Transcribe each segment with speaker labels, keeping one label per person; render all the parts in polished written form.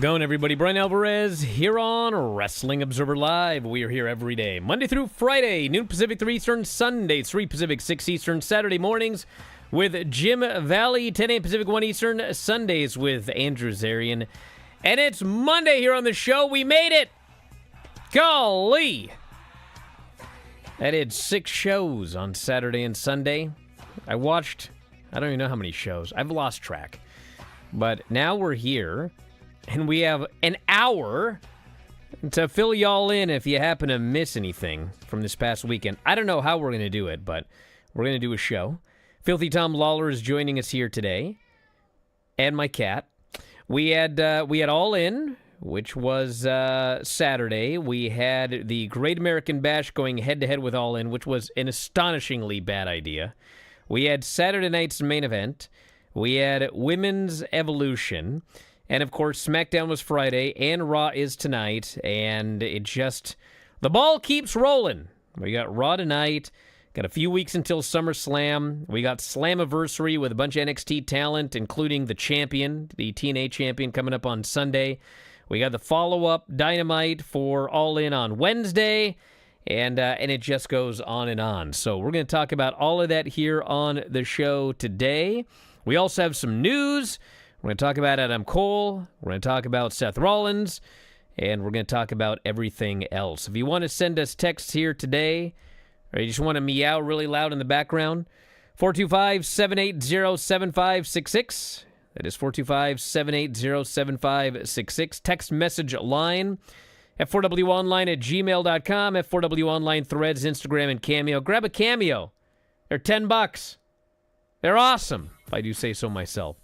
Speaker 1: it going, everybody? Bryan Alvarez here on Wrestling Observer Live. We are here every day, Monday through Friday, noon Pacific, 3 Eastern, Sunday, 3 Pacific, 6 Eastern, Saturday mornings with Jim Valley, 10 a.m. Pacific, 1 Eastern, Sundays with Andrew Zarian. And it's Monday here on the show. We made it! Golly! I did 6 shows on Saturday and Sunday. I watched, I don't even know how many shows. I've lost track. But now we're here, and we have an hour to fill y'all in if you happen to miss anything from this past weekend. I don't know how we're going to do it, but we're going to do a show. Filthy Tom Lawler is joining us here today, and my cat. We had All In, which was Saturday. We had the Great American Bash going head-to-head with All In, which was an astonishingly bad idea. We had Saturday night's main event. We had Women's Evolution. And, of course, SmackDown was Friday, and Raw is tonight. And it just... the ball keeps rolling. We got Raw tonight. Got a few weeks until SummerSlam. We got Slammiversary with a bunch of NXT talent, including the champion, the TNA champion, coming up on Sunday. We got the follow-up Dynamite for All In on Wednesday. And it just goes on and on. So we're going to talk about all of that here on the show today. We also have some news. We're going to talk about Adam Cole. We're going to talk about Seth Rollins. And we're going to talk about everything else. If you want to send us texts here today, or you just want to meow really loud in the background, 425-780-7566. That is 425-780-7566. Text message line. F4WOnline@gmail.com. F4WOnline threads, Instagram, and Cameo. Grab a Cameo. They're $10. They're awesome, if I do say so myself.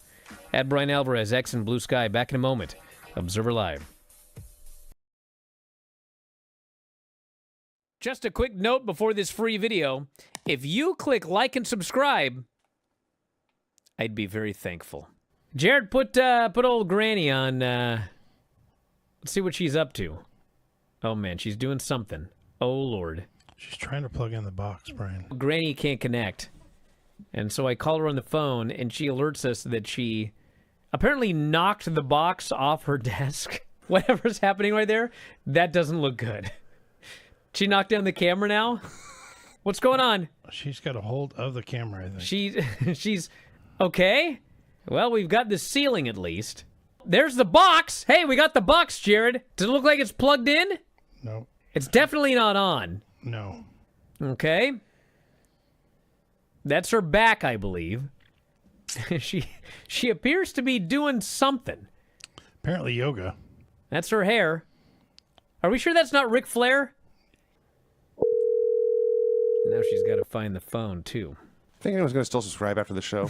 Speaker 1: At Bryan Alvarez, X and Blue Sky. Back in a moment. Observer Live. Just a quick note before this free video. If you click like and subscribe, I'd be very thankful. Jared, put old Granny on. Let's see what she's up to. Oh, man, she's doing something. Oh, Lord.
Speaker 2: She's trying to plug in the box, Brian.
Speaker 1: Granny can't connect. And so I call her on the phone, and she alerts us that she apparently knocked the box off her desk. Whatever's happening right there, that doesn't look good. She knocked down the camera now? What's going on?
Speaker 2: She's got a hold of the camera, I think.
Speaker 1: She's... okay. Well, we've got the ceiling at least. There's the box. Hey, we got the box, Jared. Does it look like it's plugged in?
Speaker 2: No.
Speaker 1: It's definitely not on.
Speaker 2: No.
Speaker 1: Okay. That's her back, I believe. She appears to be doing something.
Speaker 2: Apparently yoga.
Speaker 1: That's her hair. Are we sure that's not Ric Flair? Now she's got to find the phone, too.
Speaker 3: Think anyone's going to still subscribe after the show?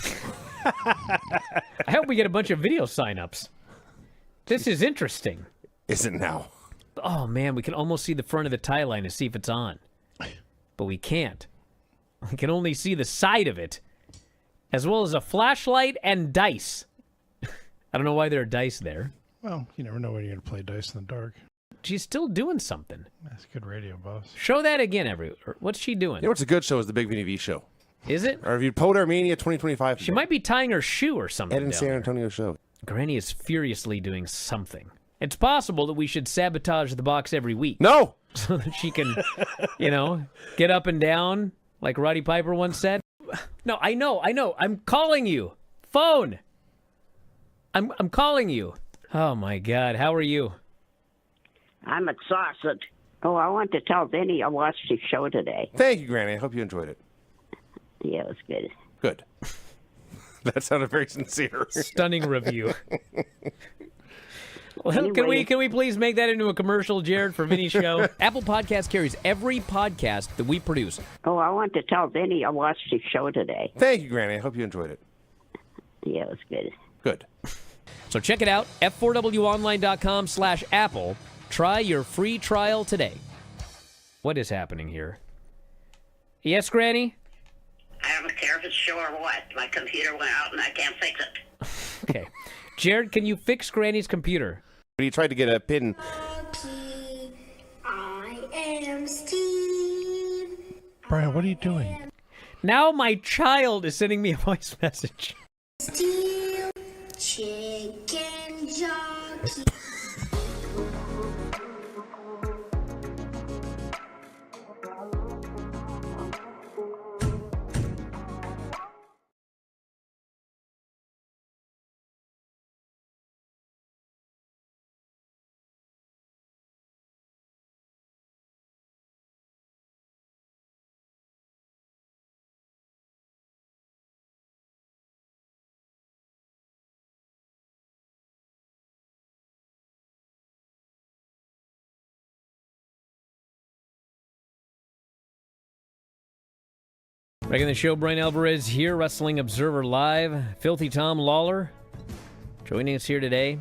Speaker 1: I hope we get a bunch of video signups. This is interesting.
Speaker 3: Is it now?
Speaker 1: Oh, man, we can almost see the front of the tie line to see if it's on. But we can't. We can only see the side of it, as well as a flashlight and dice. I don't know why there are dice there.
Speaker 2: Well, you never know when you're going to play dice in the dark.
Speaker 1: She's still doing something.
Speaker 2: That's good radio, boss.
Speaker 1: Show that again, what's she doing?
Speaker 3: You know what's a good show is the Big Vinny V show.
Speaker 1: Is it?
Speaker 3: Or if you Pod Armenia 2025.
Speaker 1: She might be tying her shoe or something.
Speaker 3: Ed and San Antonio show.
Speaker 1: Granny is furiously doing something. It's possible that we should sabotage the box every week.
Speaker 3: No!
Speaker 1: So that she can, get up and down, like Roddy Piper once said. No, I know. I'm calling you. Phone. I'm calling you. Oh, my God. How are you?
Speaker 4: I'm exhausted. Oh, I want to tell Vinny I watched his show today.
Speaker 3: Thank you, Granny. I hope you enjoyed it.
Speaker 4: Yeah, it was good.
Speaker 3: Good. That sounded very sincere.
Speaker 1: Stunning review. Well,
Speaker 4: Anyway.
Speaker 1: can we please make that into a commercial, Jared, for Vinny's show? Apple Podcast carries every podcast that we produce.
Speaker 4: Oh, I want to tell Vinny I watched his show today.
Speaker 3: Thank you, Granny. I hope you enjoyed it.
Speaker 4: Yeah, it was good.
Speaker 3: Good.
Speaker 1: So check it out, f4wonline.com/Apple. Try your free trial today. What is happening here? Yes, Granny?
Speaker 5: I don't care if it's show or what. My computer went out and I can't fix it.
Speaker 1: Okay. Jared, can you fix Granny's computer?
Speaker 3: But he tried to get a pin.
Speaker 6: I am Steve.
Speaker 2: Brian, what are you doing?
Speaker 1: Now my child is sending me a voice message.
Speaker 6: Steel chicken jockey.
Speaker 1: Back in the show, Bryan Alvarez here, Wrestling Observer Live. Filthy Tom Lawler joining us here today.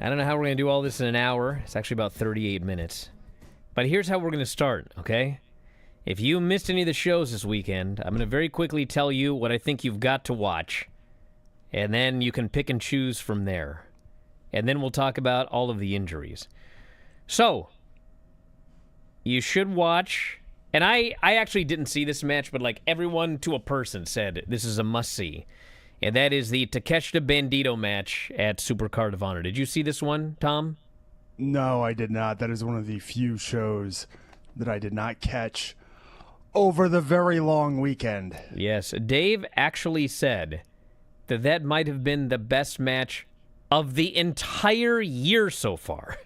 Speaker 1: I don't know how we're going to do all this in an hour. It's actually about 38 minutes. But here's how we're going to start, okay? If you missed any of the shows this weekend, I'm going to very quickly tell you what I think you've got to watch. And then you can pick and choose from there. And then we'll talk about all of the injuries. So, you should watch... And I actually didn't see this match, but like everyone to a person said this is a must-see. And that is the Takeshita Bandito match at Supercard of Honor. Did you see this one, Tom?
Speaker 7: No, I did not. That is one of the few shows that I did not catch over the very long weekend.
Speaker 1: Yes, Dave actually said that that might have been the best match of the entire year so far,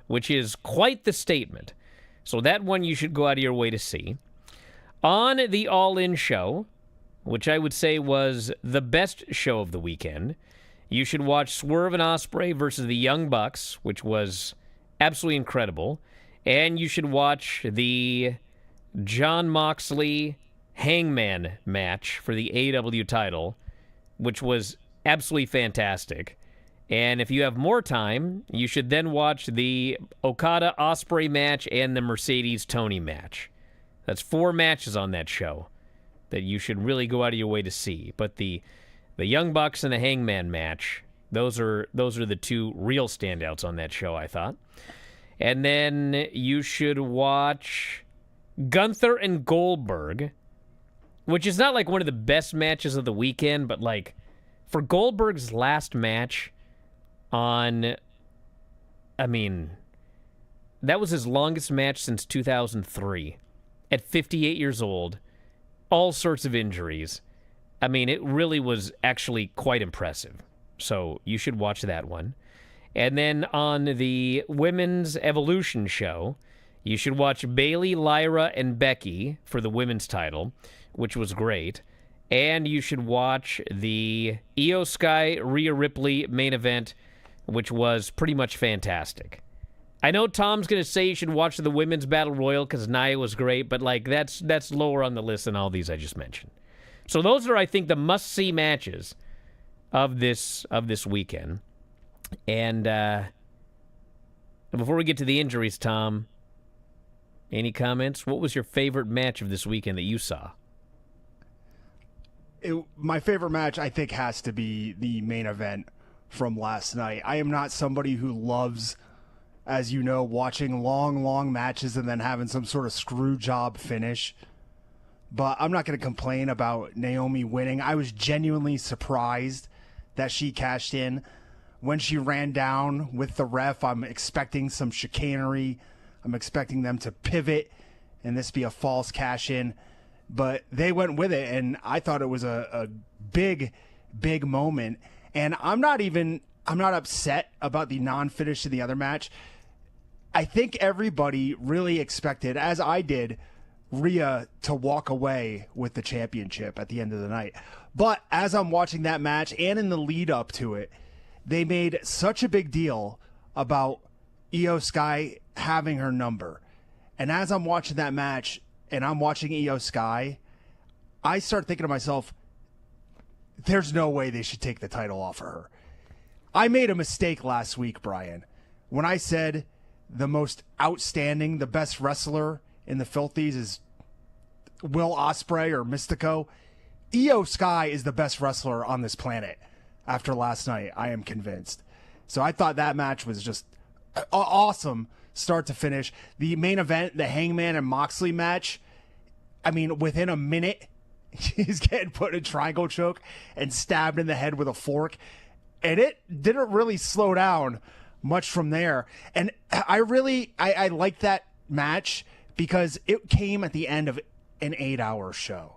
Speaker 1: which is quite the statement. So that one you should go out of your way to see. On the All In show, which I would say was the best show of the weekend, you should watch Swerve and Ospreay versus the Young Bucks, which was absolutely incredible. And you should watch the Jon Moxley Hangman match for the AEW title, which was absolutely fantastic. And if you have more time, you should then watch the Okada-Ospreay match and the Mercedes-Tony match. That's 4 matches on that show that you should really go out of your way to see. But the Young Bucks and the Hangman match, those are the 2 real standouts on that show, I thought. And then you should watch Gunther and Goldberg, which is not like one of the best matches of the weekend, but like for Goldberg's last match... that was his longest match since 2003. At 58 years old, all sorts of injuries. It really was actually quite impressive. So you should watch that one. And then on the Women's Evolution show, you should watch Bayley, Lyra, and Becky for the women's title, which was great. And you should watch the Io Sky, Rhea Ripley main event, which was pretty much fantastic. I know Tom's going to say you should watch the Women's Battle Royal because Nia was great, but like that's lower on the list than all these I just mentioned. So those are, I think, the must-see matches of this weekend. And before we get to the injuries, Tom, any comments? What was your favorite match of this weekend that you saw?
Speaker 7: My favorite match, I think, has to be the main event from last night. I am not somebody who loves, as you know, watching long matches and then having some sort of screw job finish. But I'm not going to complain about Naomi winning. I was genuinely surprised that she cashed in. When she ran down with the ref, I'm expecting some chicanery. I'm expecting them to pivot and this be a false cash in. But they went with it, and I thought it was a big moment. And I'm not upset about the non-finish in the other match. I think everybody really expected, as I did, Rhea to walk away with the championship at the end of the night. But as I'm watching that match and in the lead up to it, they made such a big deal about Io Sky having her number. And as I'm watching that match and I'm watching Io Sky, I start thinking to myself, there's no way they should take the title off of her. I made a mistake last week, Brian, when I said the most outstanding, the best wrestler in the Filthies is Will Ospreay or Mystico. Io Sky is the best wrestler on this planet after last night, I am convinced. So I thought that match was just awesome, start to finish. The main event, the Hangman and Moxley match, within a minute, he's getting put in a triangle choke and stabbed in the head with a fork. And it didn't really slow down much from there. And I like that match because it came at the end of an 8-hour show.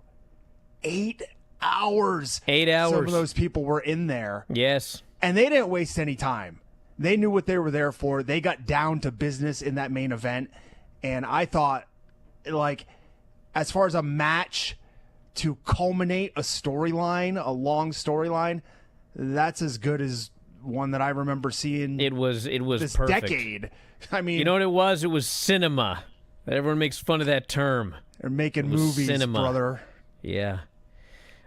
Speaker 7: 8 hours.
Speaker 1: 8 hours.
Speaker 7: Some of those people were in there.
Speaker 1: Yes.
Speaker 7: And they didn't waste any time. They knew what they were there for. They got down to business in that main event. And I thought, as far as a match to culminate a storyline, a long storyline, that's as good as one that I remember seeing.
Speaker 1: It was
Speaker 7: this
Speaker 1: perfect.
Speaker 7: decade.
Speaker 1: You know what it was? It was cinema. Everyone makes fun of that term.
Speaker 7: They're making
Speaker 1: It was
Speaker 7: movies,
Speaker 1: cinema.
Speaker 7: brother.
Speaker 1: Yeah.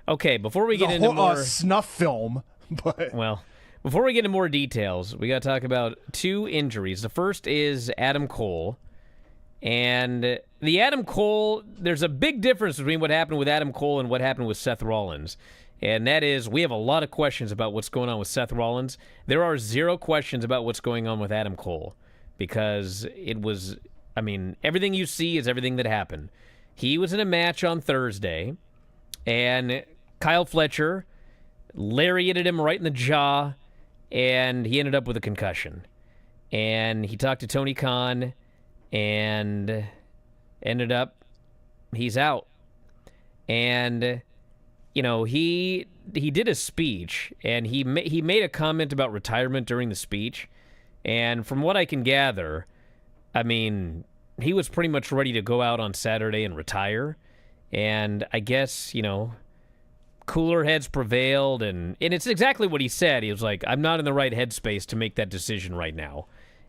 Speaker 1: Okay, before we
Speaker 7: It's
Speaker 1: get
Speaker 7: a
Speaker 1: into
Speaker 7: whole,
Speaker 1: more...
Speaker 7: snuff film, but
Speaker 1: Well, before we get into more details, we got to talk about 2 injuries. The first is Adam Cole. And the Adam Cole, there's a big difference between what happened with Adam Cole and what happened with Seth Rollins. And that is, we have a lot of questions about what's going on with Seth Rollins. There are 0 questions about what's going on with Adam Cole. Because it was, I mean, everything you see is everything that happened. He was in a match on Thursday, and Kyle Fletcher lariated him right in the jaw, and he ended up with a concussion. And he talked to Tony Khan, and ended up, he's out. And, you know, he did a speech, and he made a comment about retirement during the speech. And from what I can gather, I mean, he was pretty much ready to go out on Saturday and retire. And I guess, you know, cooler heads prevailed. And it's exactly what he said. He was like, I'm not in the right headspace to make that decision right now.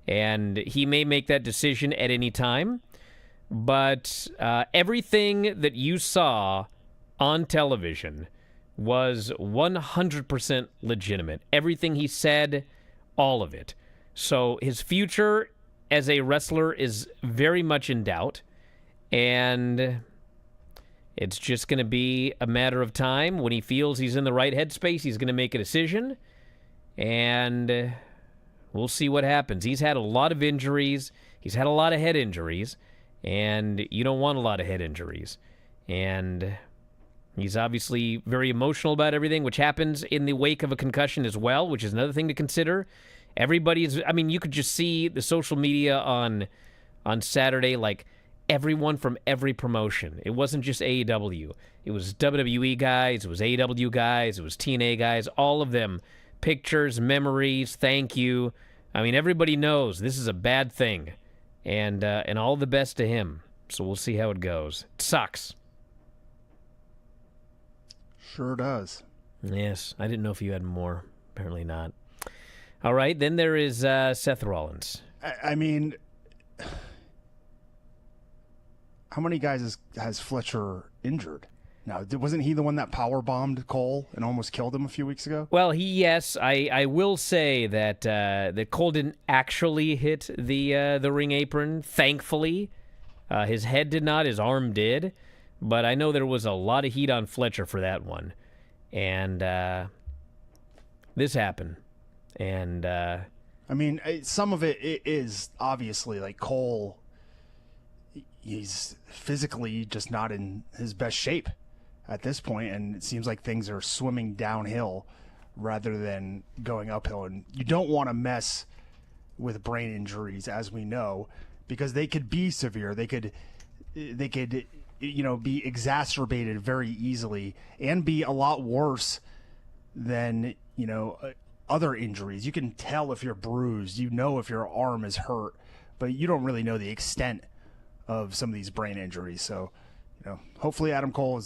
Speaker 1: And he may make that decision at any time. But everything that you saw on television was 100% legitimate. Everything he said, all of it. So his future as a wrestler is very much in doubt, and it's just going to be a matter of time. When he feels he's in the right headspace, he's going to make a decision, and we'll see what happens. He's had a lot of injuries. He's had a lot of head injuries, and you don't want a lot of head injuries. And he's obviously very emotional about everything, which happens in the wake of a concussion as well, which is another thing to consider. Everybody's, I mean, you could just see the social media on Saturday, like everyone from every promotion. It wasn't just AEW. It was WWE guys, it was AEW guys, it was TNA guys, all of them. Pictures, memories, thank you. I mean, everybody knows this is a bad thing. And all the best to him. So we'll see how it goes. It sucks.
Speaker 7: sure does.
Speaker 1: Yes, I didn't know if you had more. Apparently not. All right, then there is Seth Rollins.
Speaker 7: I mean, how many guys has Fletcher injured? Now, wasn't he the one that power bombed Cole and almost killed him a few weeks ago?
Speaker 1: Well, yes, I will say that that Cole didn't actually hit the ring apron. Thankfully, his head did not. His arm did. But I know there was a lot of heat on Fletcher for that one, and this happened. And
Speaker 7: I mean, some of it is obviously like Cole. He's physically just not in his best shape at this point, and it seems like things are swimming downhill rather than going uphill. And you don't want to mess with brain injuries, as we know, because they could be severe. They could be exacerbated very easily and be a lot worse than other injuries. You can tell if you're bruised, if your arm is hurt, but you don't really know the extent of some of these brain injuries. So, hopefully Adam Cole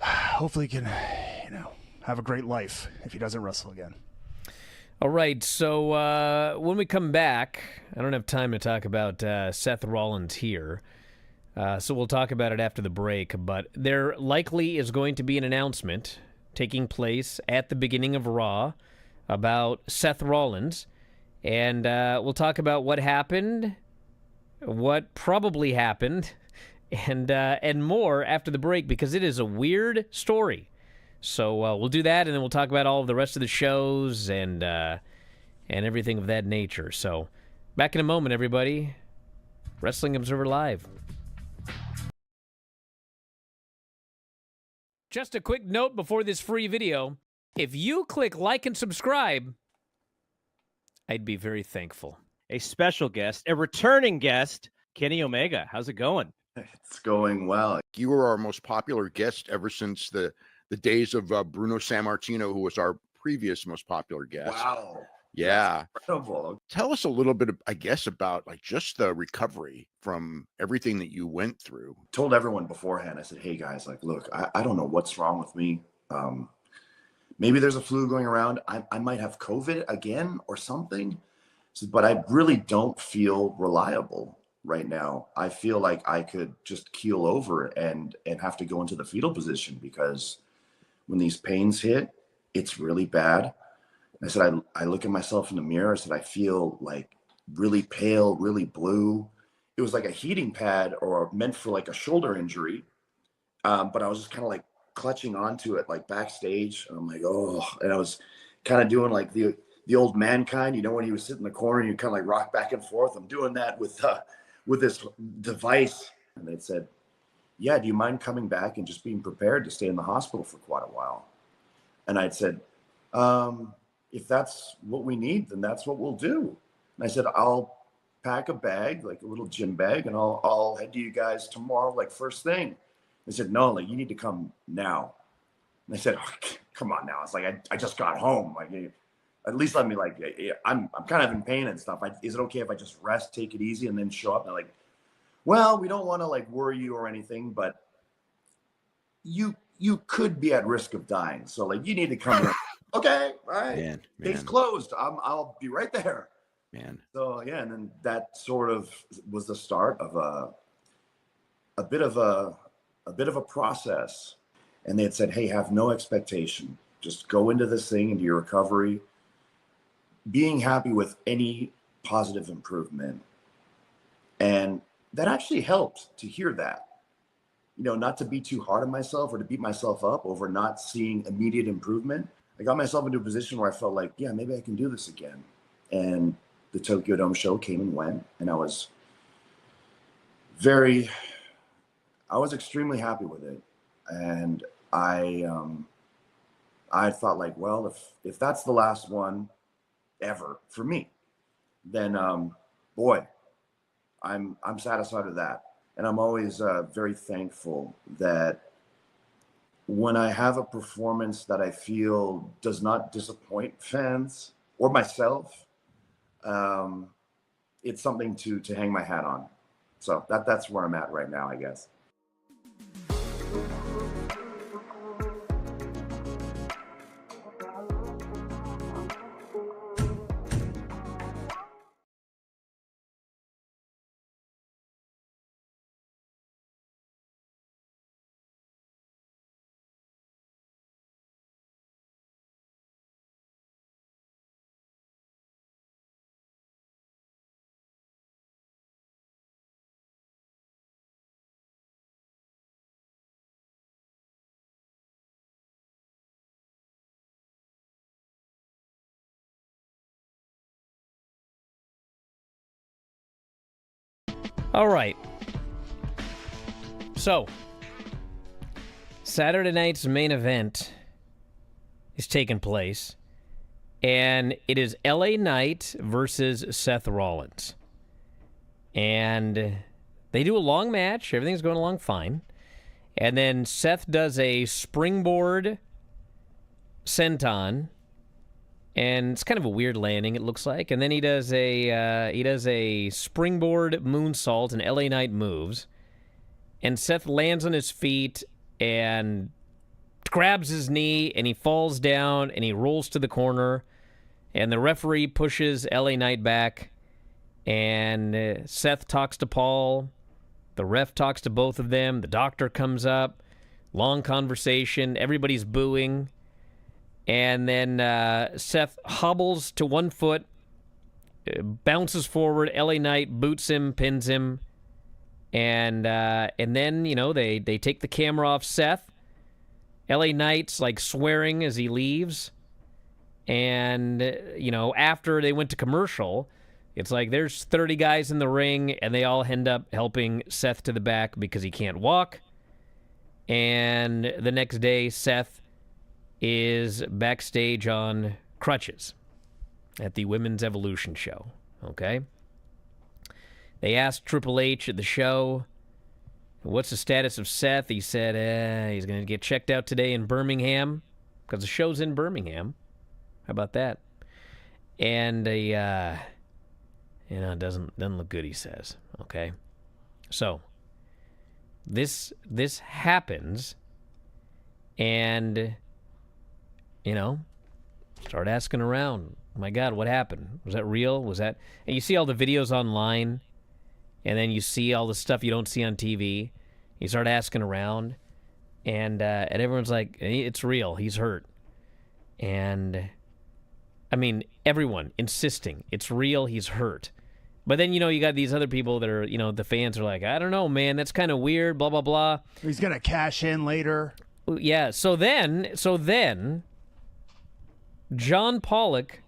Speaker 7: can, have a great life if he doesn't wrestle again.
Speaker 1: all right, so when we come back, I don't have time to talk about Seth Rollins here, so we'll talk about it after the break, but there likely is going to be an announcement taking place at the beginning of Raw about Seth Rollins, and we'll talk about what happened, what probably happened, and more after the break, because it is a weird story. So we'll do that, and then we'll talk about all of the rest of the shows and everything of that nature. So back in a moment, everybody. Wrestling Observer Live. Just a quick note before this free video. If you click like and subscribe, I'd be very thankful.
Speaker 8: A special guest, a returning guest, Kenny Omega. How's it going?
Speaker 9: It's going well.
Speaker 10: You were our most popular guest ever since the days of Bruno Sammartino, who was our previous most popular guest.
Speaker 9: Wow.
Speaker 10: Yeah.
Speaker 9: That's incredible.
Speaker 10: Tell us a little bit, I guess, about just the recovery from everything that you went through.
Speaker 9: Told everyone beforehand, I said, hey guys, look, I don't know what's wrong with me. Maybe there's a flu going around. I might have COVID again or something, but I really don't feel reliable. right now. I feel like I could just keel over and have to go into the fetal position, because when these pains hit, it's really bad. I said, I look at myself in the mirror. I said, I feel like really pale, really blue. It was like a heating pad or meant for like a shoulder injury. But I was just kind of like clutching onto it, like backstage. And I'm like, oh, and I was kind of doing like the old man kind, when he was sitting in the corner and you kind of like rock back and forth. I'm doing that with this device. And they said, yeah, do you mind coming back and just being prepared to stay in the hospital for quite a while? And I'd said, if that's what we need, then that's what we'll do. And I said, I'll pack a bag, like a little gym bag, and I'll head to you guys tomorrow, like first thing. They said, no, like you need to come now. And I said, oh, come on now. It's like, I just got home. Like, at least let me, like, I'm kind of in pain and stuff. Is it okay if I just rest, take it easy, and then show up? And they're like, well, we don't want to like worry you or anything, but you could be at risk of dying. So like, you need to come in. Okay, all right.
Speaker 10: Man.
Speaker 9: Gate's closed. I'll be right there.
Speaker 10: Man.
Speaker 9: So yeah, and then that sort of was the start of a bit of a process. And they had said, hey, have no expectation. Just go into this thing, into your recovery, being happy with any positive improvement. And that actually helped to hear that. Not to be too hard on myself or to beat myself up over not seeing immediate improvement. I got myself into a position where I felt like, yeah, maybe I can do this again. And the Tokyo Dome show came and went, and I was extremely happy with it. And I thought like, well, if that's the last one ever for me, then boy, I'm satisfied with that. And I'm always very thankful that when I have a performance that I feel does not disappoint fans or myself, it's something to hang my hat on. So that's where I'm at right now, I guess.
Speaker 1: All right. So, Saturday night's main event is taking place, and it is LA Knight versus Seth Rollins. And they do a long match. Everything's going along fine. And then Seth does a springboard senton, and it's kind of a weird landing, it looks like. And then he does a springboard moonsault, and LA Knight moves. And Seth lands on his feet and grabs his knee, and he falls down, and he rolls to the corner. And the referee pushes LA Knight back, and Seth talks to Paul. The ref talks to both of them. The doctor comes up. Long conversation. Everybody's booing. And then Seth hobbles to one foot, bounces forward. LA Knight boots him, pins him. And then, they take the camera off Seth. LA Knight's like swearing as he leaves. And, after they went to commercial, it's like there's 30 guys in the ring, and they all end up helping Seth to the back because he can't walk. And the next day, Seth is backstage on crutches at the Women's Evolution show, okay? They asked Triple H at the show, what's the status of Seth? He said he's going to get checked out today in Birmingham because the show's in Birmingham. How about that? And it doesn't look good, he says, okay? So this happens, and start asking around. My God, what happened? Was that real? Was that? And you see all the videos online, and then you see all the stuff you don't see on TV. You start asking around, and everyone's like, it's real. He's hurt. And, I mean, everyone insisting, it's real. He's hurt. But then, you got these other people that are, the fans are like, I don't know, man. That's kind of weird, blah, blah, blah.
Speaker 7: He's going to cash in later.
Speaker 1: Yeah, so then, John Pollock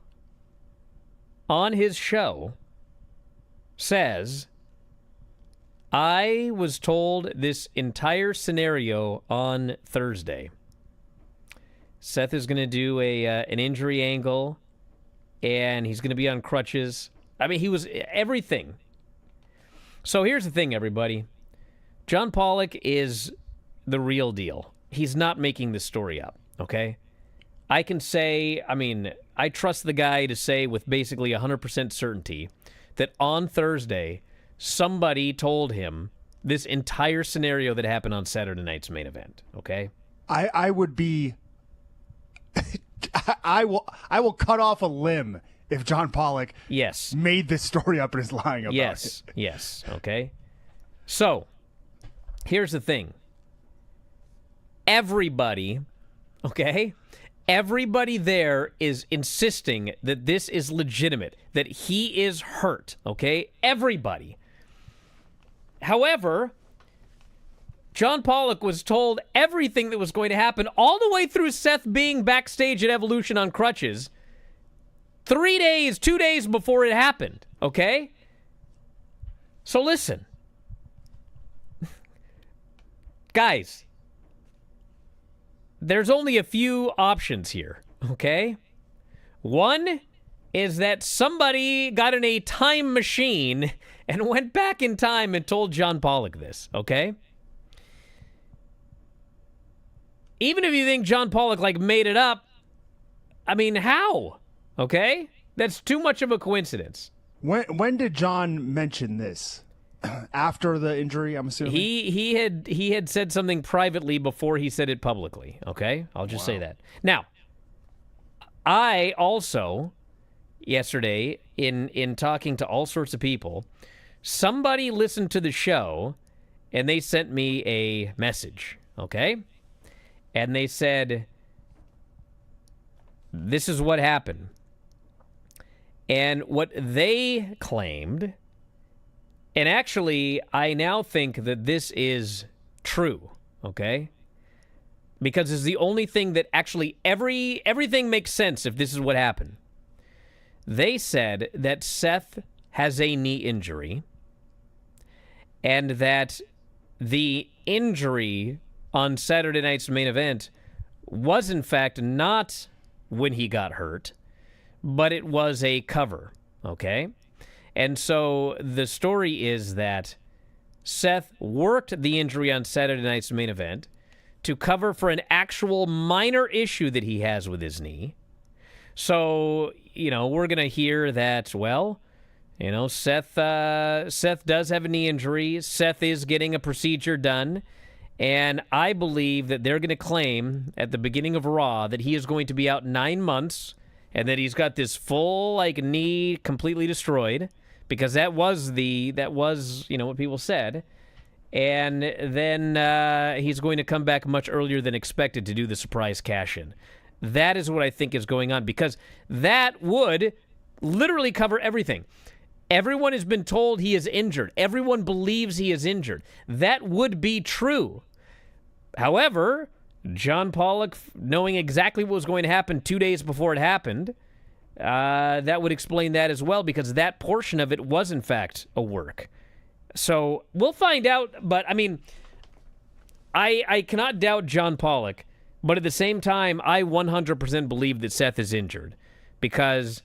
Speaker 1: on his show says, I was told this entire scenario on Thursday. Seth is going to do an injury angle, and he's going to be on crutches. I mean, he was everything. So here's the thing, everybody. John Pollock is the real deal. He's not making this story up, okay? I can say, I trust the guy to say with basically 100% certainty that on Thursday, somebody told him this entire scenario that happened on Saturday night's main event, okay?
Speaker 7: I would be... I will cut off a limb if John Pollock made this story up and is lying about it.
Speaker 1: Yes, okay? So, here's the thing. Everybody there is insisting that this is legitimate, that he is hurt, okay? Everybody. However, John Pollock was told everything that was going to happen all the way through Seth being backstage at Evolution on crutches 2 days before it happened, okay? So listen. Guys, there's only a few options here, okay? One is that somebody got in a time machine and went back in time and told John Pollock this, okay? Even if you think John Pollock, made it up, how? Okay? That's too much of a coincidence.
Speaker 7: When did John mention this? After the injury, I'm assuming?
Speaker 1: He had said something privately before he said it publicly, okay? I'll just say that. Now, I also, yesterday, in talking to all sorts of people, somebody listened to the show, and they sent me a message, okay? And they said, this is what happened. And what they claimed, and actually, I now think that this is true, okay? Because it's the only thing that actually everything makes sense if this is what happened. They said that Seth has a knee injury, and that the injury on Saturday night's main event was, in fact, not when he got hurt, but it was a cover, okay? And so the story is that Seth worked the injury on Saturday night's main event to cover for an actual minor issue that he has with his knee. So, we're going to hear that, Seth does have a knee injury. Seth is getting a procedure done. And I believe that they're going to claim at the beginning of Raw that he is going to be out 9 months and that he's got this full knee completely destroyed, because that was what people said. And then he's going to come back much earlier than expected to do the surprise cash-in. That is what I think is going on, because that would literally cover everything. Everyone has been told he is injured. Everyone believes he is injured. That would be true. However, John Pollock, knowing exactly what was going to happen 2 days before it happened, that would explain that as well, because that portion of it was, in fact, a work. So we'll find out, but, I cannot doubt John Pollock, but at the same time, I 100% believe that Seth is injured, because,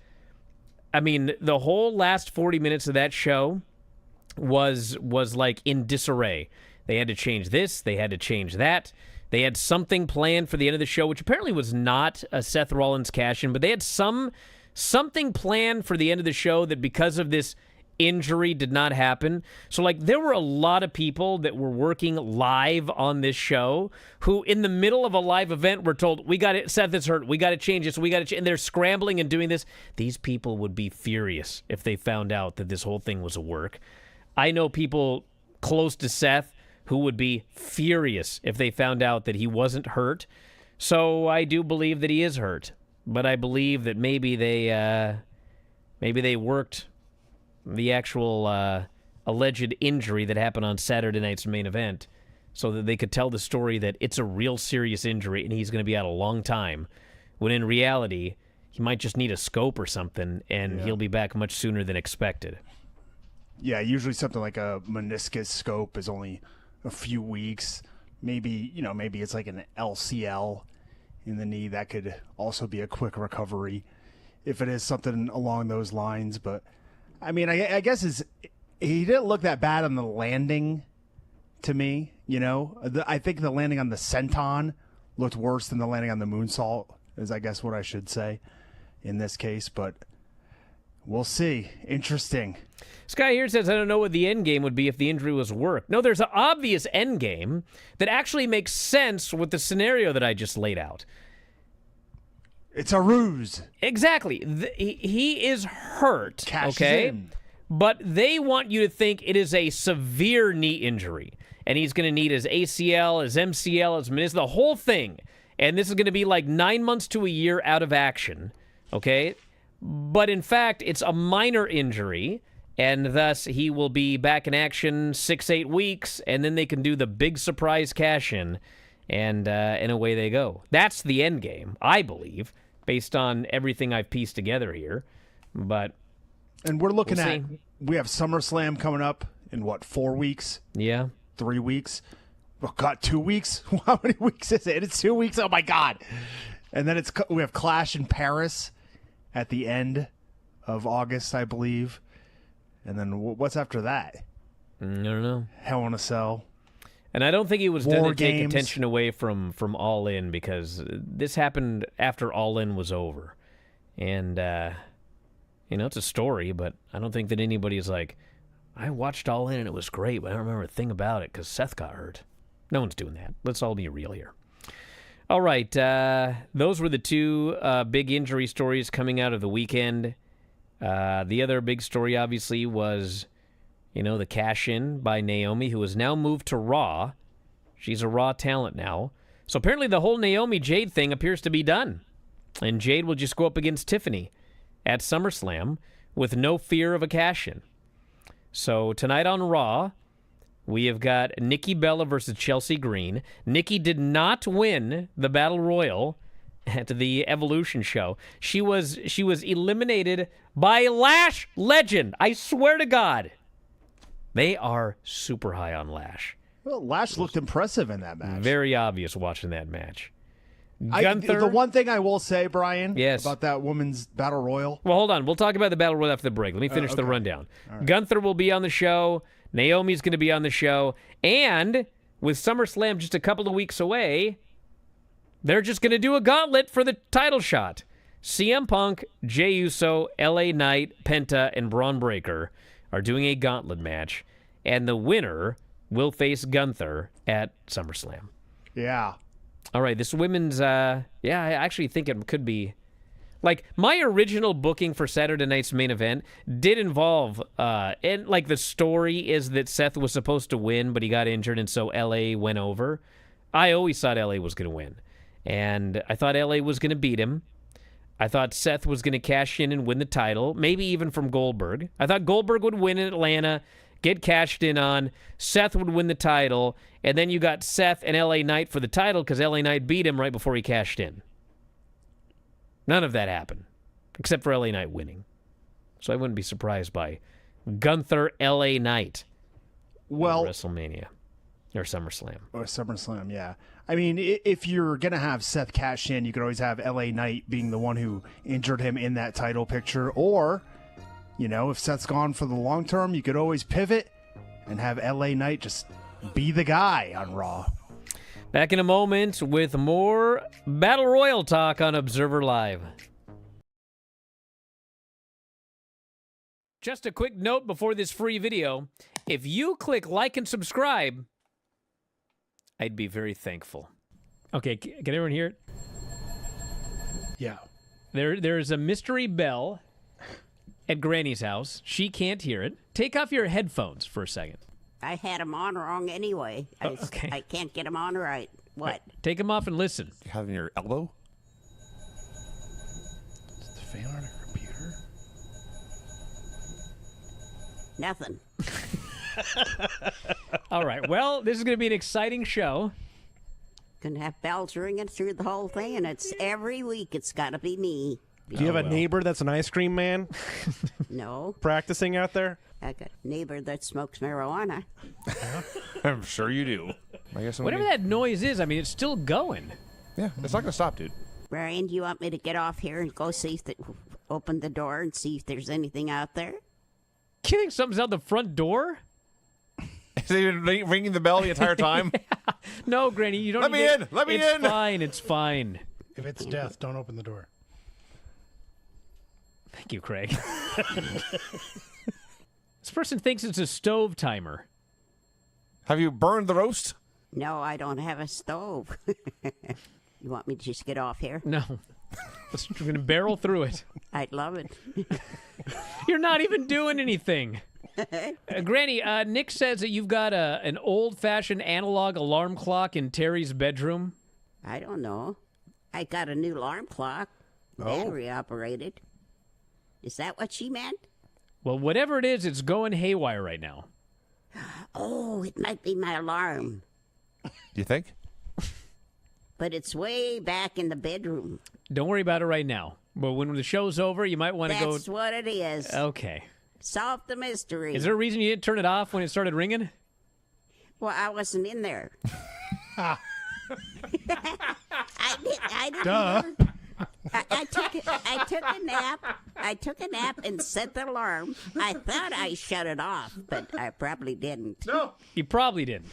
Speaker 1: the whole last 40 minutes of that show was in disarray. They had to change this, they had to change that. They had something planned for the end of the show, which apparently was not a Seth Rollins cash-in, but they had something planned for the end of the show that, because of this injury, did not happen. So, there were a lot of people that were working live on this show who, in the middle of a live event, were told, Seth is hurt, we got to change this, and they're scrambling and doing this. These people would be furious if they found out that this whole thing was a work. I know people close to Seth who would be furious if they found out that he wasn't hurt. So I do believe that he is hurt. But I believe that maybe they worked the actual alleged injury that happened on Saturday night's main event so that they could tell the story that it's a real serious injury and he's going to be out a long time, when in reality, he might just need a scope or something, and he'll be back much sooner than expected.
Speaker 7: Yeah, usually something like a meniscus scope is only a few weeks. Maybe it's like an LCL in the knee. That could also be a quick recovery if it is something along those lines. But, I mean, I guess he didn't look that bad on the landing to me, I think the landing on the senton looked worse than the landing on the moonsault, is I guess what I should say in this case. But we'll see. Interesting.
Speaker 1: This guy here says, I don't know what the end game would be if the injury was work. No, there's an obvious end game that actually makes sense with the scenario that I just laid out.
Speaker 7: It's a ruse.
Speaker 1: Exactly. He is hurt,
Speaker 7: Cashes
Speaker 1: okay?
Speaker 7: in.
Speaker 1: But they want you to think it is a severe knee injury, and he's going to need his ACL, his MCL, his meniscus, the whole thing. And this is going to be like 9 months to a year out of action, okay? But in fact, it's a minor injury, and thus he will be back in action 6-8 weeks, and then they can do the big surprise cash-in, and away they go. That's the end game, I believe, based on everything I've pieced together here. But
Speaker 7: and we're looking
Speaker 1: we'll
Speaker 7: at, we have SummerSlam coming up in, 4 weeks?
Speaker 1: Yeah.
Speaker 7: 3 weeks? Oh, God, 2 weeks? How many weeks is it? It's 2 weeks? Oh, my God. And then we have Clash in Paris at the end of August, I believe. And then what's after that?
Speaker 1: I don't know.
Speaker 7: Hell in a Cell.
Speaker 1: And I don't think it was done
Speaker 7: War
Speaker 1: to take
Speaker 7: Games.
Speaker 1: attention away from All In, because this happened after All In was over. And, it's a story, but I don't think that anybody's like, I watched All In and it was great, but I don't remember a thing about it because Seth got hurt. No one's doing that. Let's all be real here. All right, those were the two big injury stories coming out of the weekend. The other big story, obviously, was, the cash-in by Naomi, who has now moved to Raw. She's a Raw talent now. So apparently the whole Naomi Jade thing appears to be done. And Jade will just go up against Tiffany at SummerSlam with no fear of a cash-in. So tonight on Raw, we have got Nikki Bella versus Chelsea Green. Nikki did not win the Battle Royal at the Evolution show. She was eliminated by Lash Legend. I swear to God. They are super high on Lash.
Speaker 7: Well, Lash looked impressive in that match.
Speaker 1: Very obvious watching that match. Gunther,
Speaker 7: the one thing I will say, Brian,
Speaker 1: yes,
Speaker 7: about that women's Battle Royal.
Speaker 1: Well, hold on. We'll talk about the Battle Royal after the break. Let me finish the rundown. Right. Gunther will be on the show. Naomi's going to be on the show. And with SummerSlam just a couple of weeks away, they're just going to do a gauntlet for the title shot. CM Punk, Jey Uso, LA Knight, Penta, and Braun Breaker are doing a gauntlet match. And the winner will face Gunther at SummerSlam.
Speaker 7: Yeah.
Speaker 1: All right, this women's, I actually think it could be, like, my original booking for Saturday night's main event did involve, and, like, the story is that Seth was supposed to win, but he got injured, and so LA went over. I always thought LA was going to win, and I thought LA was going to beat him. I thought Seth was going to cash in and win the title, maybe even from Goldberg. I thought Goldberg would win in Atlanta, get cashed in on, Seth would win the title, and then you got Seth and LA Knight for the title because LA Knight beat him right before he cashed in. None of that happened, except for LA Knight winning. So I wouldn't be surprised by Gunther LA Knight at WrestleMania or SummerSlam.
Speaker 7: Or SummerSlam, yeah. I mean, if you're going to have Seth cash in, you could always have LA Knight being the one who injured him in that title picture. Or, if Seth's gone for the long term, you could always pivot and have LA Knight just be the guy on Raw.
Speaker 1: Back in a moment with more Battle Royal talk on Observer Live. Just a quick note before this free video. If you click like and subscribe, I'd be very thankful. Okay, can everyone hear it?
Speaker 7: Yeah.
Speaker 1: There's a mystery bell at Granny's house. She can't hear it. Take off your headphones for a second.
Speaker 4: I had them on wrong anyway.
Speaker 1: Okay.
Speaker 4: I can't get them on right. What?
Speaker 1: Take them off and listen.
Speaker 3: You have in your elbow?
Speaker 2: Is the fan on a computer?
Speaker 4: Nothing.
Speaker 1: All right. Well, this is going to be an exciting show.
Speaker 4: Gonna have bells ringing through the whole thing, and it's every week. It's got to be me.
Speaker 3: Do you have a neighbor that's an ice cream man
Speaker 4: No,
Speaker 3: practicing out there?
Speaker 4: I got a neighbor that smokes marijuana.
Speaker 3: I'm sure you do. I guess
Speaker 1: Whatever that noise is, I mean, it's still going.
Speaker 3: Yeah, it's not going to stop, dude.
Speaker 4: Brian, do you want me to get off here and go see if open the door and see if there's anything out there?
Speaker 1: You think something's out the front door?
Speaker 3: Is he ringing the bell the entire time?
Speaker 1: No, Granny, you don't.
Speaker 3: Let me in! Let me in!
Speaker 1: It's fine. It's fine.
Speaker 2: If it's death, don't open the door.
Speaker 1: Thank you, Craig. This person thinks it's a stove timer.
Speaker 3: Have you burned the roast?
Speaker 4: No, I don't have a stove. You want me to just get off here?
Speaker 1: No. We're going to barrel through it.
Speaker 4: I'd love it.
Speaker 1: You're not even doing anything. Granny, Nick says that you've got an old-fashioned analog alarm clock in Terry's bedroom.
Speaker 4: I don't know. I got a new alarm clock, battery operated. Is that what she meant?
Speaker 1: Well, whatever it is, it's going haywire right now.
Speaker 4: Oh, it might be my alarm,
Speaker 3: Do you think?
Speaker 4: but it's way back in the bedroom.
Speaker 1: Don't worry about it right now. But when the show's over, you might want to go...
Speaker 4: That's what it is.
Speaker 1: Okay.
Speaker 4: Solve the mystery.
Speaker 1: Is there a reason you didn't turn it off when it started ringing?
Speaker 4: Well, I wasn't in there. I didn't.
Speaker 2: Duh.
Speaker 4: I took a nap. I took a nap and set the alarm. I thought I shut it off, but I probably didn't.
Speaker 3: No.
Speaker 1: You probably didn't.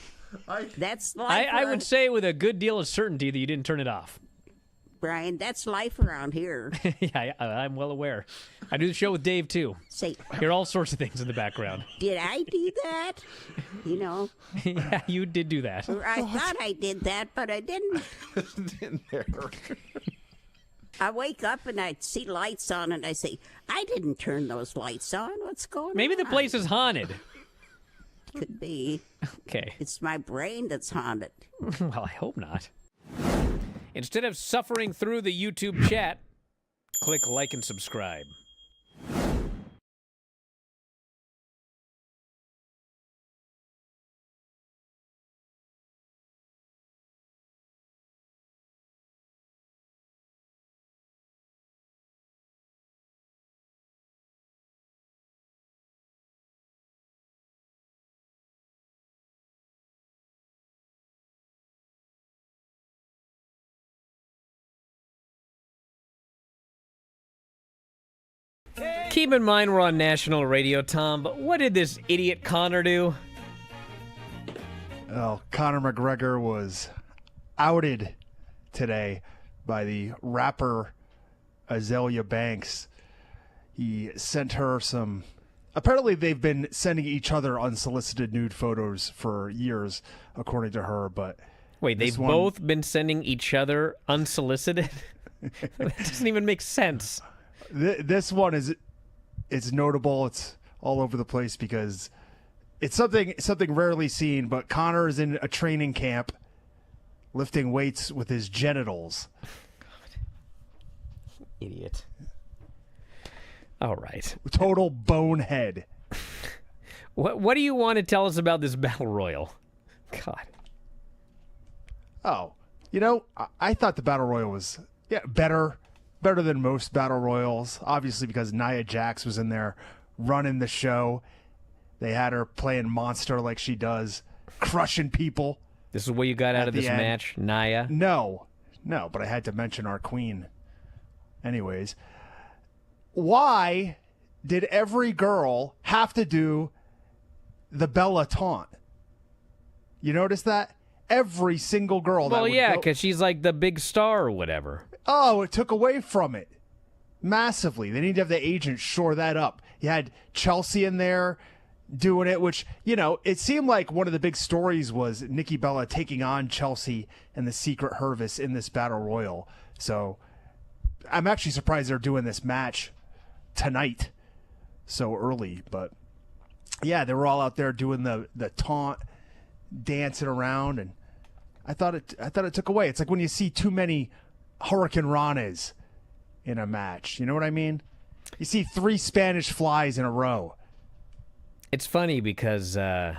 Speaker 4: That's life.
Speaker 1: I would say with a good deal of certainty that you didn't turn it off.
Speaker 4: Brian, that's life around here.
Speaker 1: Yeah, I'm well aware. I do the show with Dave, too.
Speaker 4: Say,
Speaker 1: Hear all sorts of things in the background.
Speaker 4: did I do that? You know,
Speaker 1: Yeah, you did do that.
Speaker 4: or I thought I did that, but I didn't.
Speaker 3: In there.
Speaker 4: I wake up and I see lights on, and I say, I didn't turn those lights on. What's going on?
Speaker 1: Maybe the place is haunted.
Speaker 4: Could be.
Speaker 1: Okay.
Speaker 4: It's my brain that's haunted.
Speaker 1: Well, I hope not. Instead of suffering through the YouTube chat, click like and subscribe. Keep in mind we're on national radio, Tom, but what did this idiot Conor do?
Speaker 7: Well, Conor McGregor was outed today by the rapper Azealia Banks. He sent her some... Apparently they've been sending each other unsolicited nude photos for years, according to her, but...
Speaker 1: Wait, they've both been sending each other unsolicited? That doesn't even make sense.
Speaker 7: This one it's notable. It's all over the place because it's something rarely seen. But Conor is in a training camp, lifting weights with his genitals.
Speaker 1: God. Idiot. All right.
Speaker 7: Total bonehead.
Speaker 1: What do you want to tell us about this battle royal? God.
Speaker 7: Oh, I thought the battle royal was better than most battle royals, obviously because Nia Jax was in there running the show. They had her playing monster like she does, crushing people.
Speaker 1: This is what you got out of this match, Nia?
Speaker 7: No, but I had to mention our queen. Anyways, why did every girl have to do the Bella taunt? You notice that? Every single girl.
Speaker 1: Well, yeah, because she's like the big star or whatever.
Speaker 7: Oh, it took away from it massively. They need to have the agent shore that up. You had Chelsea in there doing it, which, it seemed like one of the big stories was Nikki Bella taking on Chelsea and the Secret Hervis in this battle royal. So I'm actually surprised they're doing this match tonight so early. But yeah, they were all out there doing the taunt, dancing around, and I thought it took away. It's like when you see too many Hurricane Ranas in a match. You know what I mean? You see 3 Spanish flies in a row.
Speaker 1: It's funny because I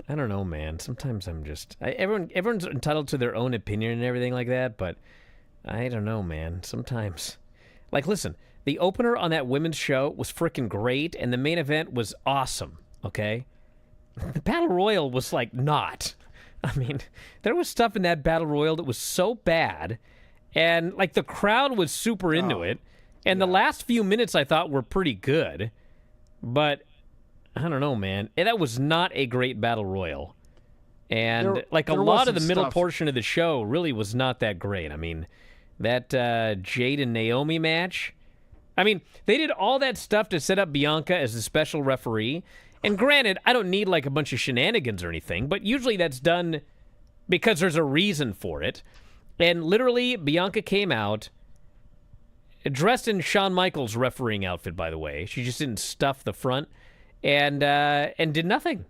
Speaker 1: don't know, man. Sometimes I'm just everyone's entitled to their own opinion and everything like that, but I don't know, man. Sometimes, like, listen, the opener on that women's show was freaking great, and the main event was awesome. Okay, the Battle Royal was like not. I mean, there was stuff in that Battle Royal that was so bad, and like the crowd was super into it, and the last few minutes I thought were pretty good, but I don't know, man. That was not a great Battle Royal, and a lot of the middle portion of the show really was not that great. I mean, that Jade and Naomi match. I mean, they did all that stuff to set up Bianca as the special referee. And granted, I don't need like a bunch of shenanigans or anything, but usually that's done because there's a reason for it. And literally, Bianca came out dressed in Shawn Michaels' refereeing outfit, by the way. She just didn't stuff the front and did nothing.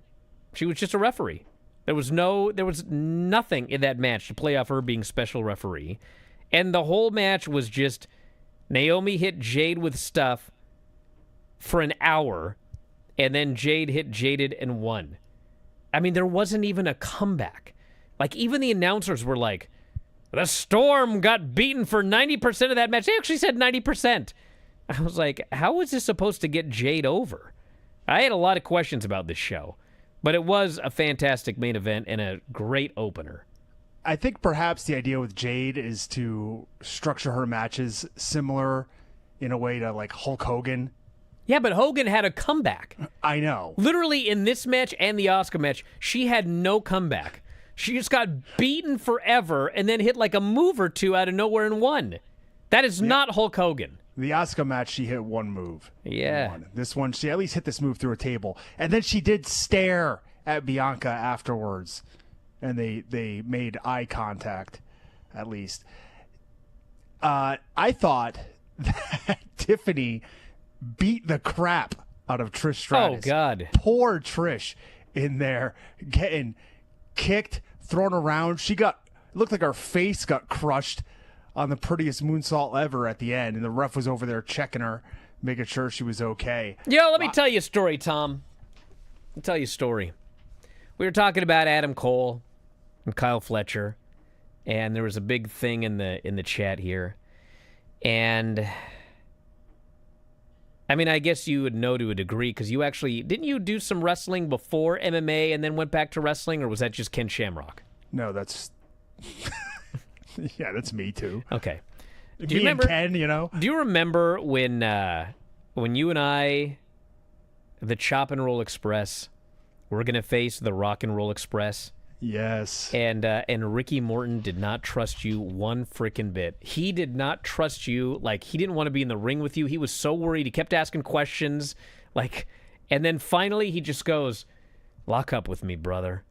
Speaker 1: She was just a referee. There was nothing in that match to play off her being special referee. And the whole match was just Naomi hit Jade with stuff for an hour, and then Jade hit Jaded and won. I mean, there wasn't even a comeback. Like, even the announcers were like, the Storm got beaten for 90% of that match. They actually said 90%. I was like, how is this supposed to get Jade over? I had a lot of questions about this show, but it was a fantastic main event and a great opener.
Speaker 7: I think perhaps the idea with Jade is to structure her matches similar in a way to like Hulk Hogan.
Speaker 1: Yeah, but Hogan had a comeback.
Speaker 7: I know.
Speaker 1: Literally in this match and the Oscar match, she had no comeback. She just got beaten forever and then hit like a move or two out of nowhere and won. That is not Hulk Hogan.
Speaker 7: The Asuka match, she hit one move.
Speaker 1: Yeah.
Speaker 7: This one, she at least hit this move through a table. And then she did stare at Bianca afterwards. And they made eye contact, at least. I thought that Tiffany beat the crap out of Trish Stratus.
Speaker 1: Oh, God.
Speaker 7: Poor Trish in there getting kicked, thrown around. It looked like her face got crushed on the prettiest moonsault ever at the end, and the ref was over there checking her, making sure she was okay.
Speaker 1: Yo, let me tell you a story, Tom. I'll tell you a story. We were talking about Adam Cole and Kyle Fletcher, and there was a big thing in the chat here. And I mean, I guess you would know to a degree because you actually didn't you do some wrestling before MMA and then went back to wrestling, or was that just Ken Shamrock?
Speaker 7: No, that's yeah, that's me too.
Speaker 1: Okay.
Speaker 7: Do you remember Ken? You know?
Speaker 1: Do you remember when you and I, the Chop and Roll Express, were gonna face the Rock and Roll Express?
Speaker 7: Yes.
Speaker 1: And Ricky Morton did not trust you one freaking bit. He did not trust you. Like, he didn't want to be in the ring with you. He was so worried. He kept asking questions. Like, and then finally he just goes, lock up with me, brother.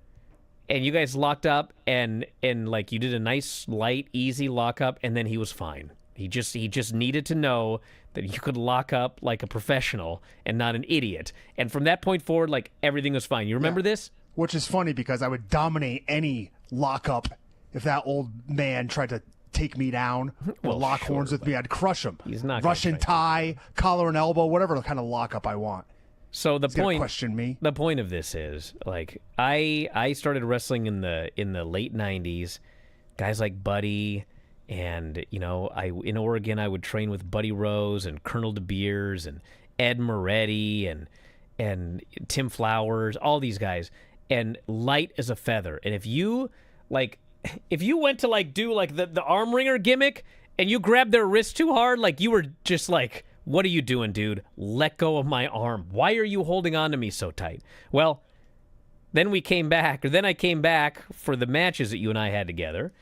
Speaker 1: And you guys locked up and like you did a nice, light, easy lockup, and then he was fine. He just needed to know that you could lock up like a professional and not an idiot. And from that point forward, like, everything was fine. You remember this?
Speaker 7: Which is funny because I would dominate any lockup if that old man tried to take me down or lock horns with me. I'd crush him.
Speaker 1: He's not
Speaker 7: Russian tie, collar and elbow, whatever kind of lockup I want.
Speaker 1: So the point
Speaker 7: question me.
Speaker 1: The point of this is, like, I started wrestling in the late 90s. Guys like Buddy, and you know, in Oregon I would train with Buddy Rose and Colonel De Beers and Ed Moretti and Tim Flowers, all these guys. And light as a feather. And if you went to like do like the arm wringer gimmick and you grabbed their wrist too hard, like you were just like, what are you doing, dude? Let go of my arm. Why are you holding on to me so tight? Well, then I came back for the matches that you and I had together.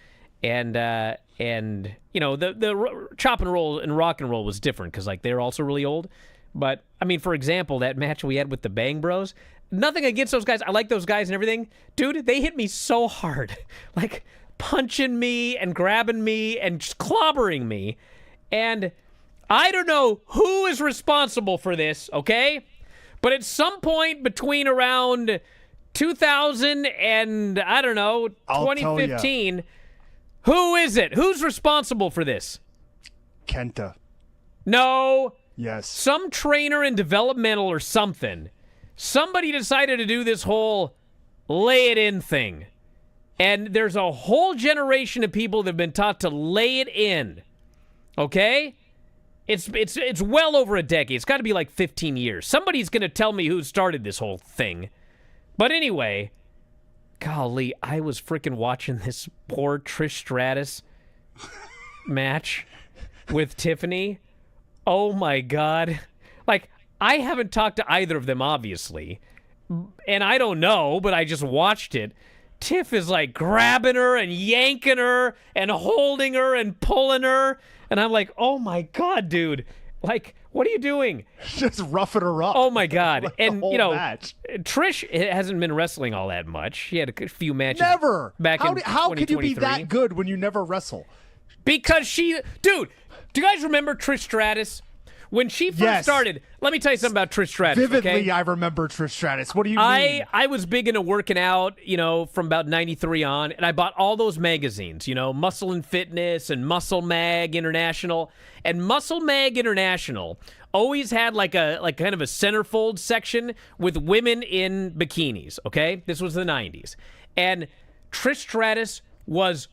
Speaker 1: And you know, the Chop and Roll and Rock and Roll was different because like they're also really old. But I mean, for example, that match we had with the Bang Bros, nothing against those guys. I like those guys and everything. Dude, they hit me so hard. Like, punching me and grabbing me and just clobbering me. And I don't know who is responsible for this, okay? But at some point between around 2000 and, I don't know, 2015, who is it? Who's responsible for this?
Speaker 7: Kenta.
Speaker 1: No.
Speaker 7: Yes.
Speaker 1: Some trainer in developmental or something. Somebody decided to do this whole lay it in thing. And there's a whole generation of people that have been taught to lay it in. Okay? It's well over a decade. It's got to be like 15 years. Somebody's going to tell me who started this whole thing. But anyway, golly, I was freaking watching this poor Trish Stratus match with Tiffany. Oh, my God. Like, I haven't talked to either of them, obviously. And I don't know, but I just watched it. Tiff is like grabbing her and yanking her and holding her and pulling her. And I'm like, oh my God, dude. Like, what are you doing?
Speaker 7: Just roughing her up.
Speaker 1: Oh my God.
Speaker 7: Like
Speaker 1: and,
Speaker 7: the whole
Speaker 1: you know,
Speaker 7: match.
Speaker 1: Trish hasn't been wrestling all that much. She had a few matches.
Speaker 7: Never.
Speaker 1: Back in
Speaker 7: How could you be
Speaker 1: 2023.
Speaker 7: that good when you never wrestle?
Speaker 1: Because she, dude, do you guys remember Trish Stratus? When she first started, let me tell you something about Trish Stratus.
Speaker 7: Vividly,
Speaker 1: okay?
Speaker 7: I remember Trish Stratus. What do you mean?
Speaker 1: I was big into working out, you know, from about 93 on, and I bought all those magazines, you know, Muscle and Fitness and Muscle Mag International. And Muscle Mag International always had like kind of a centerfold section with women in bikinis, okay? This was the 90s. And Trish Stratus was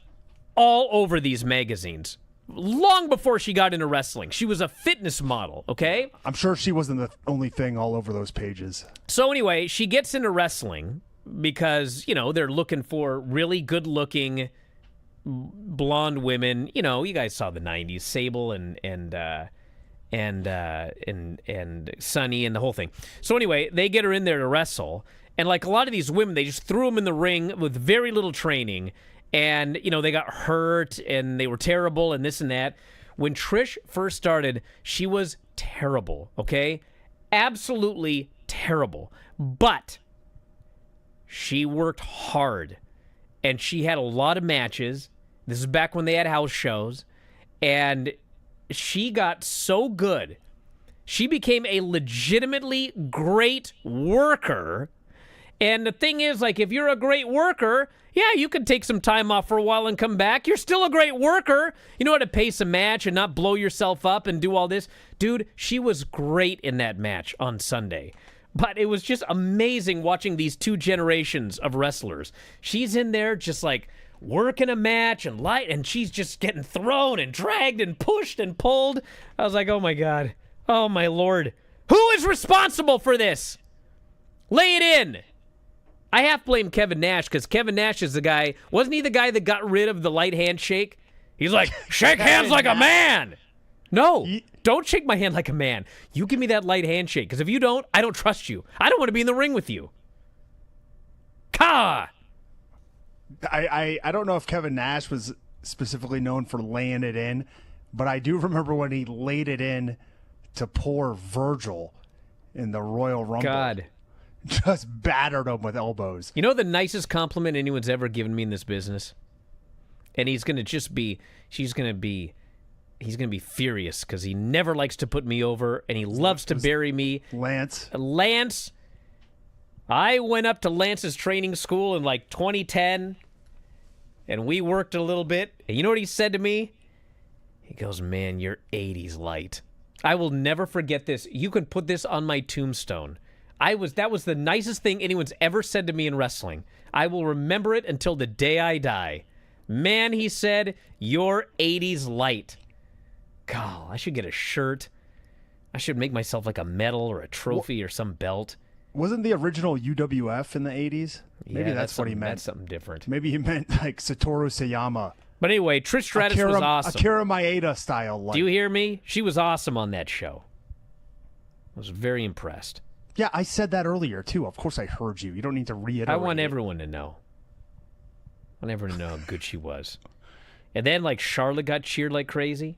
Speaker 1: all over these magazines. Long before she got into wrestling. She was a fitness model, okay?
Speaker 7: I'm sure she wasn't the only thing all over those pages.
Speaker 1: So anyway, she gets into wrestling because, you know, they're looking for really good-looking blonde women. You know, you guys saw the 90s, Sable and Sunny and the whole thing. So anyway, they get her in there to wrestle. And like a lot of these women, they just threw them in the ring with very little training. And, you know, they got hurt and they were terrible and this and that. When Trish first started, she was terrible, okay? Absolutely terrible. But she worked hard and she had a lot of matches. This is back when they had house shows. And she got so good. She became a legitimately great worker. And the thing is, like, if you're a great worker, yeah, you can take some time off for a while and come back. You're still a great worker. You know how to pace a match and not blow yourself up and do all this. Dude, she was great in that match on Sunday. But it was just amazing watching these two generations of wrestlers. She's in there just like working a match and she's just getting thrown and dragged and pushed and pulled. I was like, oh my God. Oh my Lord. Who is responsible for this? Lay it in. I half blame Kevin Nash because Kevin Nash is the guy. Wasn't he the guy that got rid of the light handshake? He's like, shake hands like a man. No, don't shake my hand like a man. You give me that light handshake because if you don't, I don't trust you. I don't want to be in the ring with you. Ka!
Speaker 7: I don't know if Kevin Nash was specifically known for laying it in, but I do remember when he laid it in to poor Virgil in the Royal Rumble.
Speaker 1: God.
Speaker 7: Just battered him with elbows.
Speaker 1: You know the nicest compliment anyone's ever given me in this business? And he's going to he's going to be furious because he never likes to put me over and he loves to bury me.
Speaker 7: Lance.
Speaker 1: I went up to Lance's training school in like 2010 and we worked a little bit. And you know what he said to me? He goes, man, you're 80s light. I will never forget this. You can put this on my tombstone. That was the nicest thing anyone's ever said to me in wrestling. I will remember it until the day I die. Man, he said, you're 80s light. God, I should get a shirt. I should make myself like a medal or a trophy or some belt.
Speaker 7: Wasn't the original UWF in the 80s? Maybe that's what he meant.
Speaker 1: That's something different.
Speaker 7: Maybe he meant like Satoru Sayama.
Speaker 1: But anyway, Trish Stratus was awesome.
Speaker 7: Akira Maeda style light.
Speaker 1: Do you hear me? She was awesome on that show. I was very impressed.
Speaker 7: Yeah, I said that earlier, too. Of course I heard you. You don't need to reiterate.
Speaker 1: I want everyone to know. I want everyone to know how good she was. And then, like, Charlotte got cheered like crazy.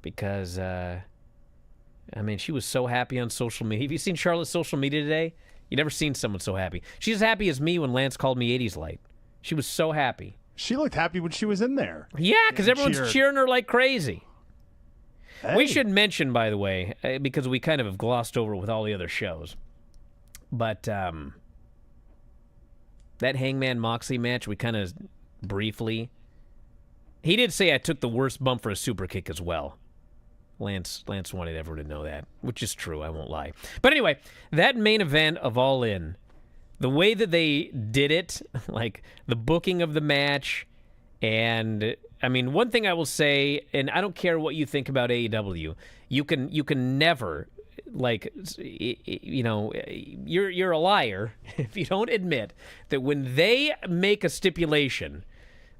Speaker 1: Because, I mean, she was so happy on social media. Have you seen Charlotte's social media today? You never seen someone so happy. She's as happy as me when Lance called me 80s light. She was so happy.
Speaker 7: She looked happy when she was in there.
Speaker 1: Yeah, because everyone's cheering her like crazy. We should mention, by the way, because we kind of have glossed over with all the other shows, but that Hangman Moxley match, we kind of briefly. He did say I took the worst bump for a super kick as well. Lance wanted everyone to know that, which is true. I won't lie. But anyway, that main event of All In, the way that they did it, like the booking of the match, and I mean, one thing I will say, and I don't care what you think about AEW, you can never, like, you know, you're a liar if you don't admit that when they make a stipulation,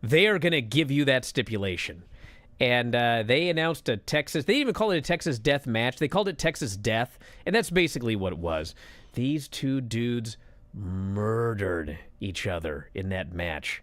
Speaker 1: they are going to give you that stipulation. And they announced a Texas, they didn't even call it a Texas Death match. They called it Texas Death, and that's basically what it was. These two dudes murdered each other in that match.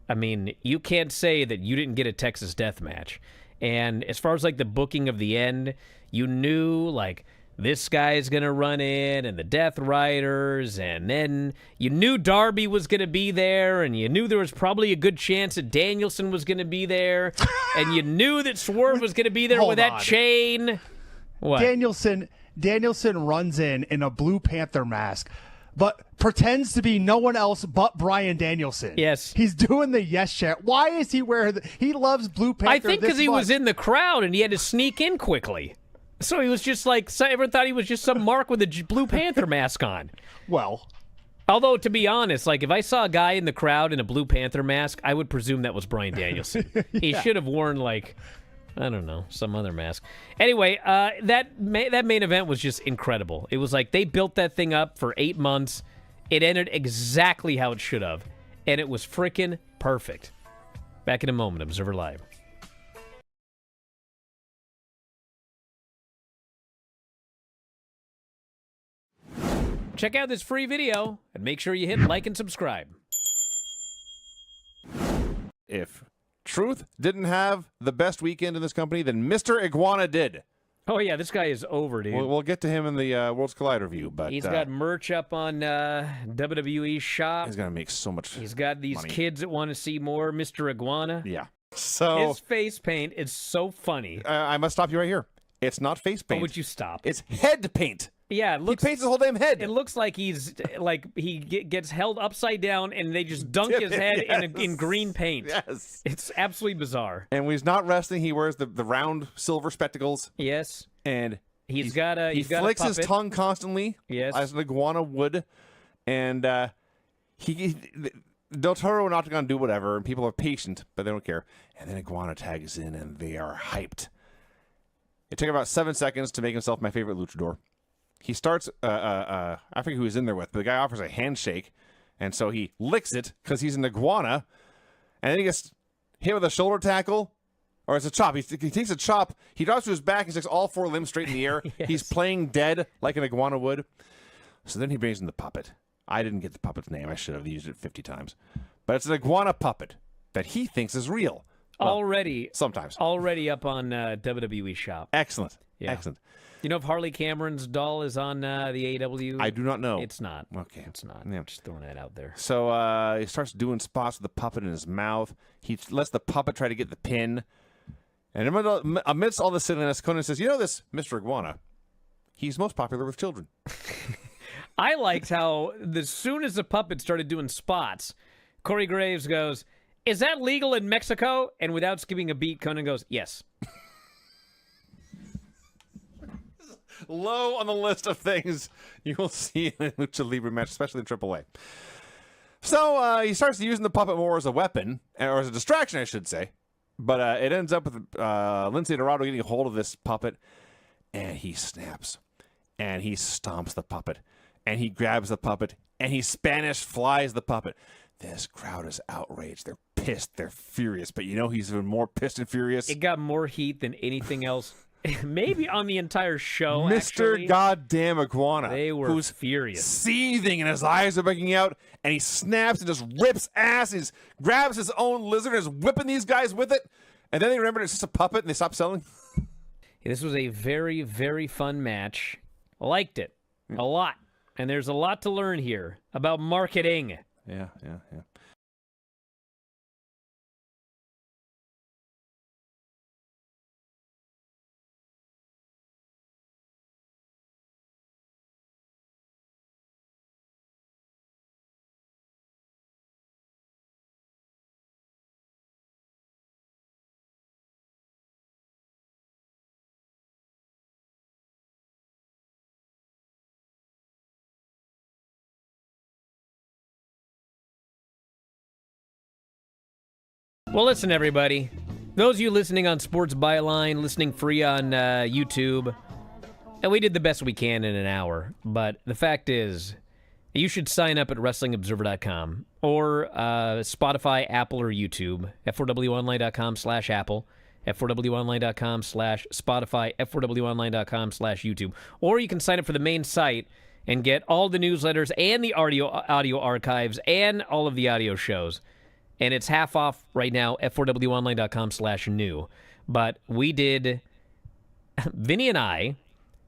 Speaker 1: I mean, you can't say that you didn't get a Texas Death match. And as far as, like, the booking of the end, you knew, like, this guy's going to run in, and the Death Riders, and then you knew Darby was going to be there, and you knew there was probably a good chance that Danielson was going to be there, and you knew that Swerve was going to be there with that chain. What?
Speaker 7: Danielson runs in a Blue Panther mask, but pretends to be no one else but Bryan Danielson.
Speaker 1: Yes.
Speaker 7: He's doing the yes chant. Why is he wearing he loves Blue Panther
Speaker 1: I think because he was in the crowd, and he had to sneak in quickly. So he was just like, everyone thought he was just some mark with a Blue Panther mask on.
Speaker 7: Well.
Speaker 1: Although, to be honest, like, if I saw a guy in the crowd in a Blue Panther mask, I would presume that was Bryan Danielson. He should have worn, like, I don't know, some other mask. Anyway, that main event was just incredible. It was like they built that thing up for 8 months. It ended exactly how it should have. And it was freaking perfect. Back in a moment, Observer Live. Check out this free video and make sure you hit like and subscribe.
Speaker 3: If Truth didn't have the best weekend in this company, then Mr. Iguana did.
Speaker 1: Oh, yeah, this guy is over, dude.
Speaker 3: We'll get to him in the Worlds Collide review. But
Speaker 1: he's got merch up on WWE shop.
Speaker 3: He's going to make so much
Speaker 1: He's got these
Speaker 3: money.
Speaker 1: kids that want to see more Mr. Iguana.
Speaker 3: Yeah. So
Speaker 1: his face paint is so funny.
Speaker 3: I must stop you right here. It's not face paint.
Speaker 1: Oh, would you stop?
Speaker 3: It's head paint.
Speaker 1: Yeah, it looks,
Speaker 3: he paints his whole damn head.
Speaker 1: It looks like he's he gets held upside down and they just dunk his head in green paint.
Speaker 3: Yes,
Speaker 1: it's absolutely bizarre.
Speaker 3: And when he's not wrestling, he wears the round silver spectacles.
Speaker 1: Yes,
Speaker 3: and
Speaker 1: he
Speaker 3: flicks his tongue constantly.
Speaker 1: Yes,
Speaker 3: as an iguana would, and Del Toro and Octagon do whatever, and people are patient, but they don't care. And then Iguana tags in, and they are hyped. It took about 7 seconds to make himself my favorite luchador. He starts, I forget who he's in there with, but the guy offers a handshake, and so he licks it because he's an iguana, and then he gets hit with a shoulder tackle, or it's a chop. He takes a chop, he drops to his back, he sticks all 4 limbs straight in the air.
Speaker 1: Yes.
Speaker 3: He's playing dead like an iguana would. So then he brings in the puppet. I didn't get the puppet's name. I should have used it 50 times. But it's an iguana puppet that he thinks is real. Well, sometimes.
Speaker 1: Already up on WWE shop.
Speaker 3: Excellent.
Speaker 1: Yeah.
Speaker 3: Excellent.
Speaker 1: You know if Harley Cameron's doll is on the AEW?
Speaker 3: I do not know.
Speaker 1: It's not.
Speaker 3: Okay.
Speaker 1: It's not.
Speaker 3: Yeah.
Speaker 1: Just throwing that out there.
Speaker 3: So he starts doing spots with the puppet in his mouth. He lets the puppet try to get the pin. And amidst all the silliness, Conan says, you know this, Mr. Iguana, he's most popular with children.
Speaker 1: I liked how as soon as the puppet started doing spots, Corey Graves goes, is that legal in Mexico? And without skipping a beat, Conan goes, yes.
Speaker 3: Low on the list of things you will see in a Lucha Libre match, especially in AAA. So he starts using the puppet more as a weapon, or as a distraction, I should say. But it ends up with Lince Dorado getting a hold of this puppet, and he snaps. And he stomps the puppet. And he grabs the puppet, and he Spanish flies the puppet. This crowd is outraged. They're pissed. They're furious. But you know he's even more pissed and furious?
Speaker 1: It got more heat than anything else. Maybe on the entire show,
Speaker 3: Mr.
Speaker 1: actually.
Speaker 3: Goddamn Iguana.
Speaker 1: They were
Speaker 3: who's
Speaker 1: furious.
Speaker 3: Seething, and his eyes are breaking out, and he snaps and just rips ass. He grabs his own lizard and is whipping these guys with it. And then they remember it's just a puppet, and they stop selling.
Speaker 1: This was a very, very fun match. I liked it a lot. And there's a lot to learn here about marketing.
Speaker 3: Yeah.
Speaker 1: Well, listen, everybody. Those of you listening on Sports Byline, listening free on YouTube, and we did the best we can in an hour. But the fact is, you should sign up at WrestlingObserver.com or Spotify, Apple, or YouTube, f4wonline.com/Apple, f4wonline.com/Spotify, f4wonline.com/YouTube. Or you can sign up for the main site and get all the newsletters and the audio archives and all of the audio shows. And it's half off right now, f4wonline.com/new. But Vinny and I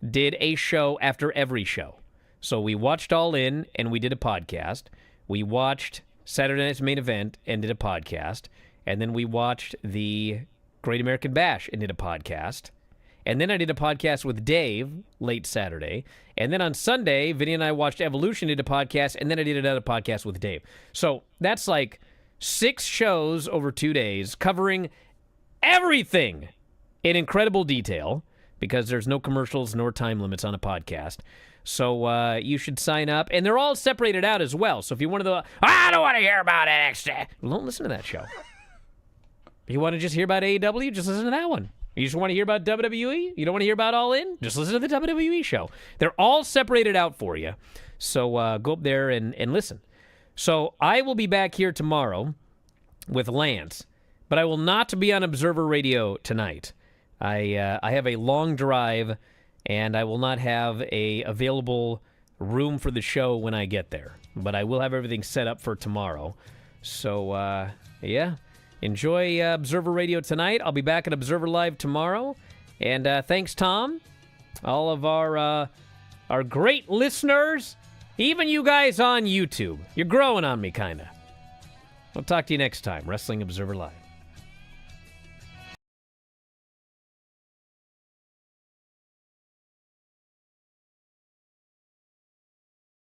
Speaker 1: did a show after every show. So we watched All In and we did a podcast. We watched Saturday Night's Main Event and did a podcast. And then we watched the Great American Bash and did a podcast. And then I did a podcast with Dave late Saturday. And then on Sunday, Vinny and I watched Evolution, did a podcast, and then I did another podcast with Dave. So that's like 6 shows over 2 days covering everything in incredible detail because there's no commercials nor time limits on a podcast. So you should sign up. And they're all separated out as well. So if you're one of the, I don't want to hear about NXT, well, don't listen to that show. If you want to just hear about AEW, just listen to that one. You just want to hear about WWE? You don't want to hear about All In? Just listen to the WWE show. They're all separated out for you. So go up there and listen. So I will be back here tomorrow with Lance, but I will not be on Observer Radio tonight. I have a long drive, and I will not have a available room for the show when I get there. But I will have everything set up for tomorrow. So, yeah, enjoy Observer Radio tonight. I'll be back at Observer Live tomorrow. And thanks, Tom. All of our great listeners. Even you guys on YouTube. You're growing on me, kind of. I'll talk to you next time. Wrestling Observer Live.